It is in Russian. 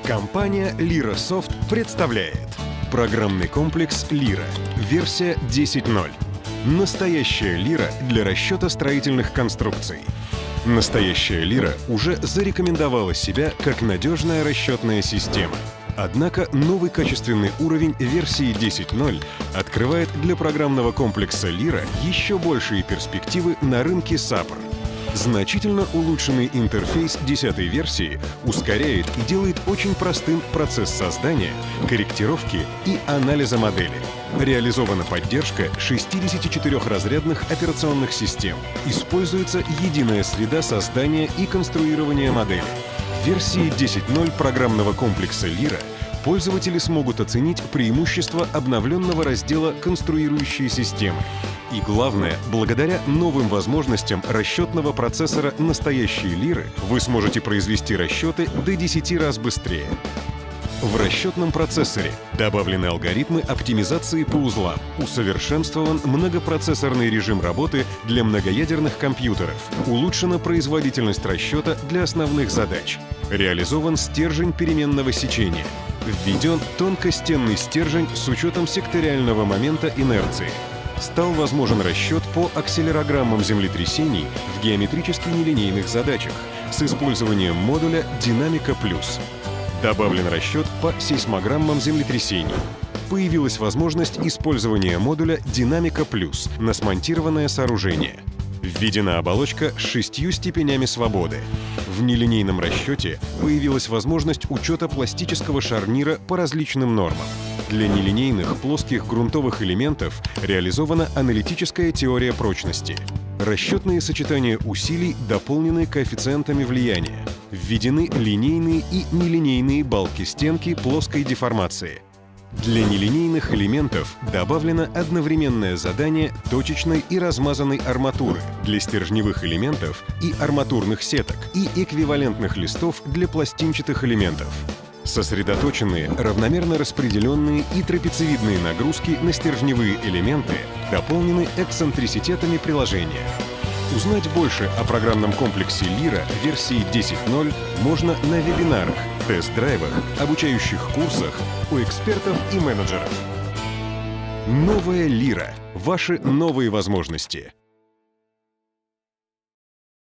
Компания LYRA представляет программный комплекс LYRA, версия 10.0. Настоящая LYRA для расчета строительных конструкций. Настоящая LYRA уже зарекомендовала себя как надежная расчетная система. Однако новый качественный уровень версии 10.0 открывает для программного комплекса LYRA еще большие перспективы на рынке SAPR. Значительно улучшенный интерфейс 10-й версии ускоряет и делает очень простым процесс создания, корректировки и анализа модели. Реализована поддержка 64-разрядных операционных систем. Используется единая среда создания и конструирования модели. В версии 10.0 программного комплекса LYRA пользователи смогут оценить преимущества обновленного раздела «Конструирующие системы». И главное, благодаря новым возможностям расчетного процессора настоящей LYRA вы сможете произвести расчеты до 10 раз быстрее. В расчетном процессоре добавлены алгоритмы оптимизации по узлам, усовершенствован многопроцессорный режим работы для многоядерных компьютеров, улучшена производительность расчета для основных задач, реализован стержень переменного сечения, введен тонкостенный стержень с учетом секториального момента инерции. Стал возможен расчет по акселерограммам землетрясений в геометрически нелинейных задачах с использованием модуля «Динамика плюс». Добавлен расчет по сейсмограммам землетрясений. Появилась возможность использования модуля «Динамика плюс» на смонтированное сооружение. Введена оболочка с 6 степенями свободы. В нелинейном расчете появилась возможность учета пластического шарнира по различным нормам. Для нелинейных плоских грунтовых элементов реализована аналитическая теория прочности. Расчетные сочетания усилий дополнены коэффициентами влияния. Введены линейные и нелинейные балки стенки плоской деформации. Для нелинейных элементов добавлено одновременное задание точечной и размазанной арматуры для стержневых элементов и арматурных сеток и эквивалентных листов для пластинчатых элементов. Сосредоточенные, равномерно распределенные и трапециевидные нагрузки на стержневые элементы дополнены эксцентриситетами приложения. Узнать больше о программном комплексе LYRA версии 10.0 можно на вебинарах, тест-драйвах, обучающих курсах у экспертов и менеджеров. Новая LYRA. Ваши новые возможности.